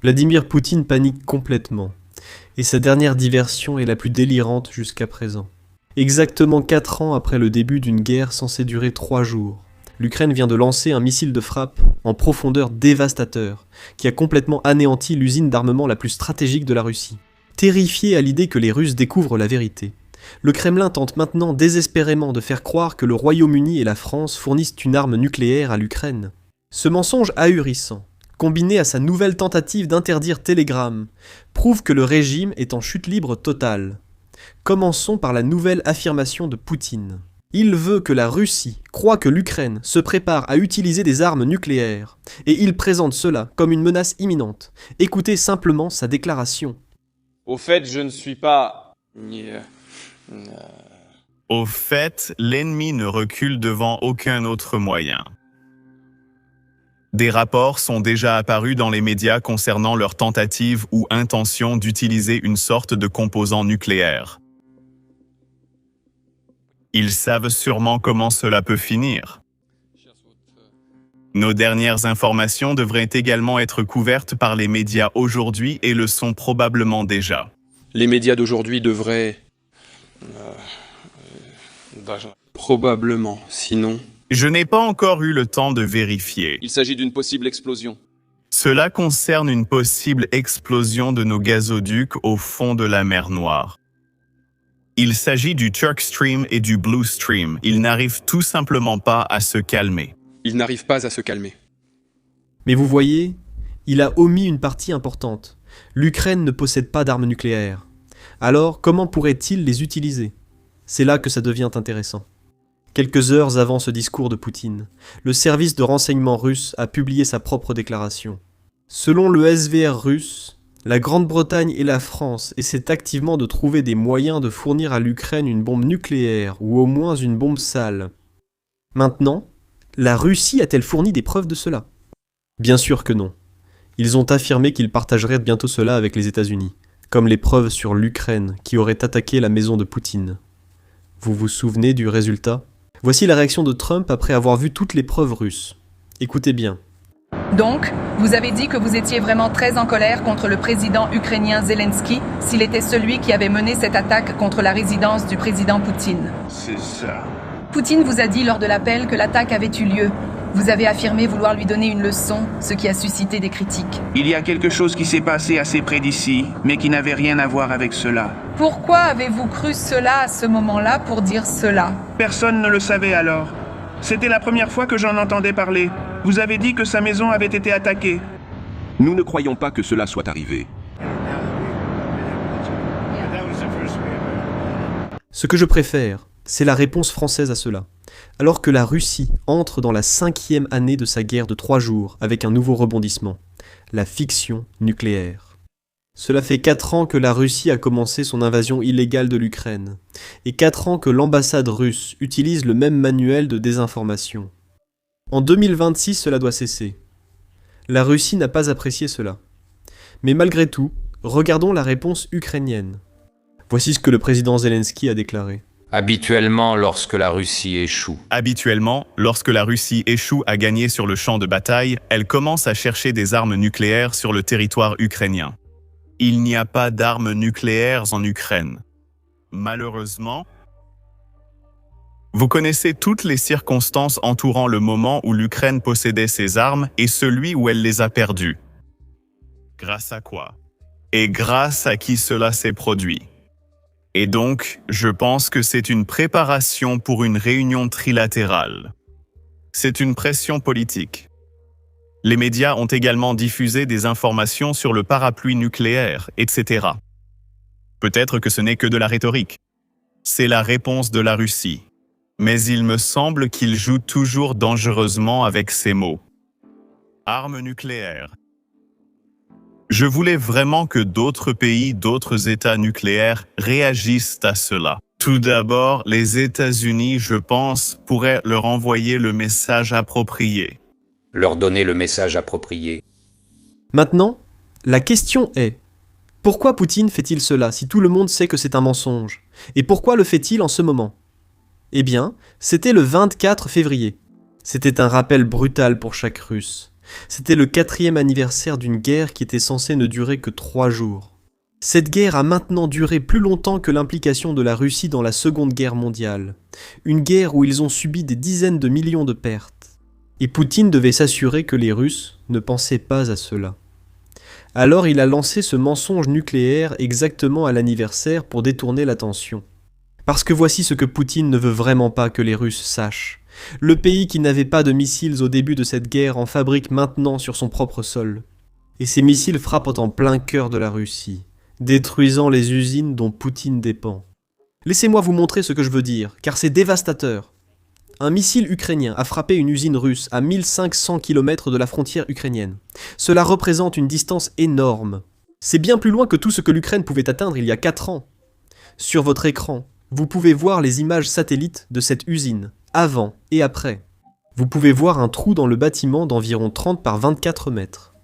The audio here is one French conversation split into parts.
Vladimir Poutine panique complètement. Et sa dernière diversion est la plus délirante jusqu'à présent. Exactement 4 ans après le début d'une guerre censée durer 3 jours, l'Ukraine vient de lancer un missile de frappe en profondeur dévastateur, qui a complètement anéanti l'usine d'armement la plus stratégique de la Russie. Terrifié à l'idée que les Russes découvrent la vérité, le Kremlin tente maintenant désespérément de faire croire que le Royaume-Uni et la France fournissent une arme nucléaire à l'Ukraine. Ce mensonge ahurissant, combiné à sa nouvelle tentative d'interdire Telegram, prouve que le régime est en chute libre totale. Commençons par la nouvelle affirmation de Poutine. Il veut que la Russie croie que l'Ukraine se prépare à utiliser des armes nucléaires, et il présente cela comme une menace imminente. Écoutez simplement sa déclaration. Au fait, je ne suis pas... Au fait, l'ennemi ne recule devant aucun autre moyen. Des rapports sont déjà apparus dans les médias concernant leur tentative ou intention d'utiliser une sorte de composant nucléaire. Ils savent sûrement comment cela peut finir. Nos dernières informations devraient également être couvertes par les médias aujourd'hui et le sont probablement déjà. Les médias d'aujourd'hui devraient... Probablement, sinon... Je n'ai pas encore eu le temps de vérifier. Il s'agit d'une possible explosion. Cela concerne une possible explosion de nos gazoducs au fond de la mer Noire. Il s'agit du Turk Stream et du Blue Stream. Ils n'arrivent tout simplement pas à se calmer. Ils n'arrivent pas à se calmer. Mais vous voyez, il a omis une partie importante. L'Ukraine ne possède pas d'armes nucléaires. Alors, comment pourrait-il les utiliser ? C'est là que ça devient intéressant. Quelques heures avant ce discours de Poutine, le service de renseignement russe a publié sa propre déclaration. Selon le SVR russe, la Grande-Bretagne et la France essaient activement de trouver des moyens de fournir à l'Ukraine une bombe nucléaire ou au moins une bombe sale. Maintenant, la Russie a-t-elle fourni des preuves de cela ? Bien sûr que non. Ils ont affirmé qu'ils partageraient bientôt cela avec les États-Unis, comme les preuves sur l'Ukraine qui aurait attaqué la maison de Poutine. Vous vous souvenez du résultat ? Voici la réaction de Trump après avoir vu toutes les preuves russes. Écoutez bien. Donc, vous avez dit que vous étiez vraiment très en colère contre le président ukrainien Zelensky s'il était celui qui avait mené cette attaque contre la résidence du président Poutine. C'est ça. Poutine vous a dit lors de l'appel que l'attaque avait eu lieu. Vous avez affirmé vouloir lui donner une leçon, ce qui a suscité des critiques. Il y a quelque chose qui s'est passé assez près d'ici, mais qui n'avait rien à voir avec cela. Pourquoi avez-vous cru cela à ce moment-là pour dire cela ? Personne ne le savait alors. C'était la première fois que j'en entendais parler. Vous avez dit que sa maison avait été attaquée. Nous ne croyons pas que cela soit arrivé. Ce que je préfère, c'est la réponse française à cela. Alors que la Russie entre dans la 5e année de sa guerre de 3 jours avec un nouveau rebondissement, la fiction nucléaire. Cela fait 4 ans que la Russie a commencé son invasion illégale de l'Ukraine, et 4 ans que l'ambassade russe utilise le même manuel de désinformation. En 2026, cela doit cesser. La Russie n'a pas apprécié cela. Mais malgré tout, regardons la réponse ukrainienne. Voici ce que le président Zelensky a déclaré. Habituellement, lorsque la Russie échoue. Habituellement, lorsque la Russie échoue à gagner sur le champ de bataille, elle commence à chercher des armes nucléaires sur le territoire ukrainien. Il n'y a pas d'armes nucléaires en Ukraine. Malheureusement, vous connaissez toutes les circonstances entourant le moment où l'Ukraine possédait ces armes et celui où elle les a perdues. Grâce à quoi? Et grâce à qui cela s'est produit? Et donc, je pense que c'est une préparation pour une réunion trilatérale. C'est une pression politique. Les médias ont également diffusé des informations sur le parapluie nucléaire, etc. Peut-être que ce n'est que de la rhétorique. C'est la réponse de la Russie. Mais il me semble qu'il joue toujours dangereusement avec ces mots. Armes nucléaires. Je voulais vraiment que d'autres pays, d'autres États nucléaires réagissent à cela. Tout d'abord, les États-Unis, je pense, pourraient leur envoyer le message approprié. Leur donner le message approprié. Maintenant, la question est, pourquoi Poutine fait-il cela si tout le monde sait que c'est un mensonge? Et pourquoi le fait-il en ce moment? Eh bien, c'était le 24 février. C'était un rappel brutal pour chaque Russe. C'était le 4e anniversaire d'une guerre qui était censée ne durer que 3 jours. Cette guerre a maintenant duré plus longtemps que l'implication de la Russie dans la Seconde Guerre mondiale. Une guerre où ils ont subi des dizaines de millions de pertes. Et Poutine devait s'assurer que les Russes ne pensaient pas à cela. Alors il a lancé ce mensonge nucléaire exactement à l'anniversaire pour détourner l'attention. Parce que voici ce que Poutine ne veut vraiment pas que les Russes sachent. Le pays qui n'avait pas de missiles au début de cette guerre en fabrique maintenant sur son propre sol. Et ces missiles frappent en plein cœur de la Russie, détruisant les usines dont Poutine dépend. Laissez-moi vous montrer ce que je veux dire, car c'est dévastateur. Un missile ukrainien a frappé une usine russe à 1500 km de la frontière ukrainienne. Cela représente une distance énorme. C'est bien plus loin que tout ce que l'Ukraine pouvait atteindre il y a 4 ans. Sur votre écran, vous pouvez voir les images satellites de cette usine, avant et après. Vous pouvez voir un trou dans le bâtiment d'environ 30 par 24 mètres.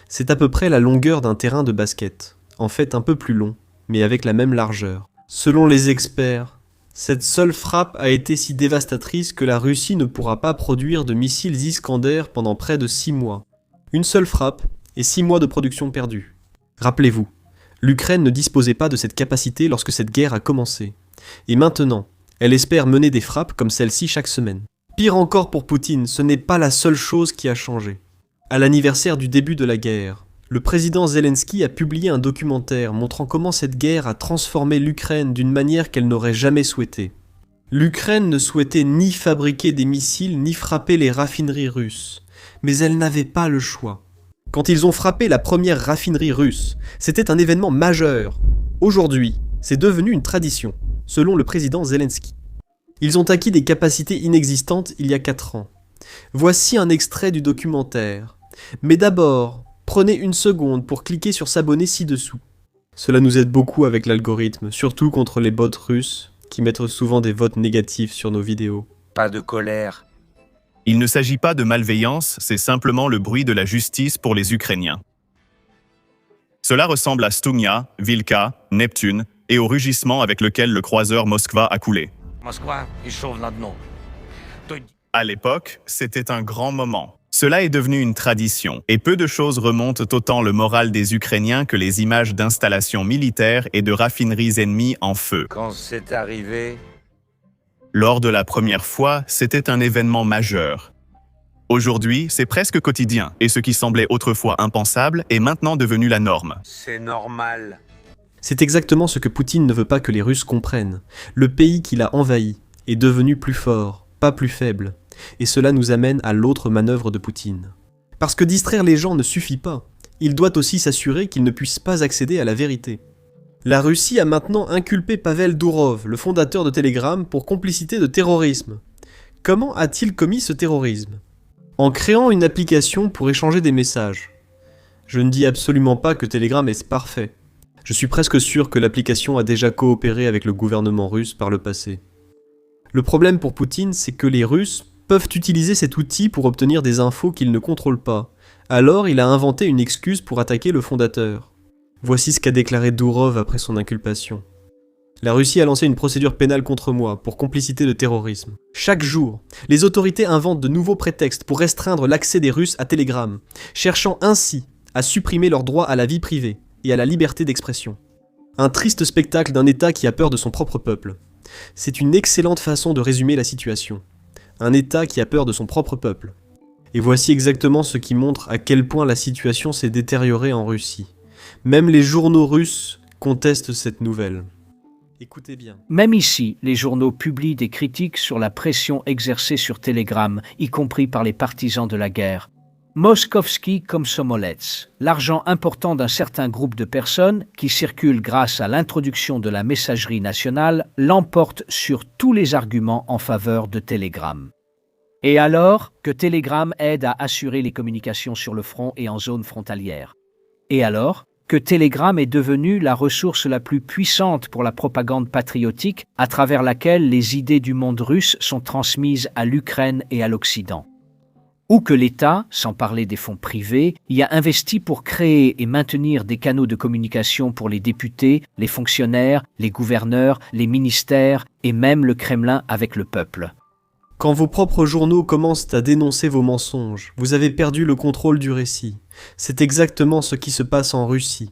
C'est à peu près la longueur d'un terrain de basket, en fait un peu plus long, mais avec la même largeur. Selon les experts, cette seule frappe a été si dévastatrice que la Russie ne pourra pas produire de missiles Iskander pendant près de 6 mois. Une seule frappe et 6 mois de production perdue. Rappelez-vous, l'Ukraine ne disposait pas de cette capacité lorsque cette guerre a commencé. Et maintenant, elle espère mener des frappes comme celle-ci chaque semaine. Pire encore pour Poutine, ce n'est pas la seule chose qui a changé. À l'anniversaire du début de la guerre, le président Zelensky a publié un documentaire montrant comment cette guerre a transformé l'Ukraine d'une manière qu'elle n'aurait jamais souhaité. L'Ukraine ne souhaitait ni fabriquer des missiles ni frapper les raffineries russes, mais elle n'avait pas le choix. Quand ils ont frappé la première raffinerie russe, c'était un événement majeur. Aujourd'hui, c'est devenu une tradition, selon le président Zelensky. Ils ont acquis des capacités inexistantes il y a 4 ans. Voici un extrait du documentaire. Mais d'abord, prenez une seconde pour cliquer sur s'abonner ci-dessous. Cela nous aide beaucoup avec l'algorithme, surtout contre les bots russes, qui mettent souvent des votes négatifs sur nos vidéos. Pas de colère. Il ne s'agit pas de malveillance, c'est simplement le bruit de la justice pour les Ukrainiens. Cela ressemble à Stugna, Vilka, Neptune et au rugissement avec lequel le croiseur Moskva a coulé. À l'époque, c'était un grand moment. Cela est devenu une tradition, et peu de choses remontent autant le moral des Ukrainiens que les images d'installations militaires et de raffineries ennemies en feu. Quand c'est arrivé, Lors de la première fois, c'était un événement majeur. Aujourd'hui, c'est presque quotidien, et ce qui semblait autrefois impensable est maintenant devenu la norme. c'est normal. C'est exactement ce que Poutine ne veut pas que les Russes comprennent. Le pays qu'il a envahi est devenu plus fort, pas plus faible. Et cela nous amène à l'autre manœuvre de Poutine. Parce que distraire les gens ne suffit pas. Il doit aussi s'assurer qu'ils ne puissent pas accéder à la vérité. La Russie a maintenant inculpé Pavel Durov, le fondateur de Telegram, pour complicité de terrorisme. Comment a-t-il commis ce terrorisme ? En créant une application pour échanger des messages. Je ne dis absolument pas que Telegram est parfait. Je suis presque sûr que l'application a déjà coopéré avec le gouvernement russe par le passé. Le problème pour Poutine, c'est que les Russes peuvent utiliser cet outil pour obtenir des infos qu'ils ne contrôlent pas. Alors il a inventé une excuse pour attaquer le fondateur. Voici ce qu'a déclaré Durov après son inculpation. La Russie a lancé une procédure pénale contre moi pour complicité de terrorisme. Chaque jour, les autorités inventent de nouveaux prétextes pour restreindre l'accès des Russes à Telegram, cherchant ainsi à supprimer leur droit à la vie privée et à la liberté d'expression. Un triste spectacle d'un État qui a peur de son propre peuple. C'est une excellente façon de résumer la situation. Un État qui a peur de son propre peuple. Et voici exactement ce qui montre à quel point la situation s'est détériorée en Russie. Même les journaux russes contestent cette nouvelle. Écoutez bien. Même ici, les journaux publient des critiques sur la pression exercée sur Telegram, y compris par les partisans de la guerre. Moskovski Komsomolets, l'argent important d'un certain groupe de personnes qui circule grâce à l'introduction de la messagerie nationale, l'emporte sur tous les arguments en faveur de Telegram. Et alors que Telegram aide à assurer les communications sur le front et en zone frontalière. Et alors que Telegram est devenu la ressource la plus puissante pour la propagande patriotique à travers laquelle les idées du monde russe sont transmises à l'Ukraine et à l'Occident. Ou que l'État, sans parler des fonds privés, y a investi pour créer et maintenir des canaux de communication pour les députés, les fonctionnaires, les gouverneurs, les ministères et même le Kremlin avec le peuple. Quand vos propres journaux commencent à dénoncer vos mensonges, vous avez perdu le contrôle du récit. C'est exactement ce qui se passe en Russie.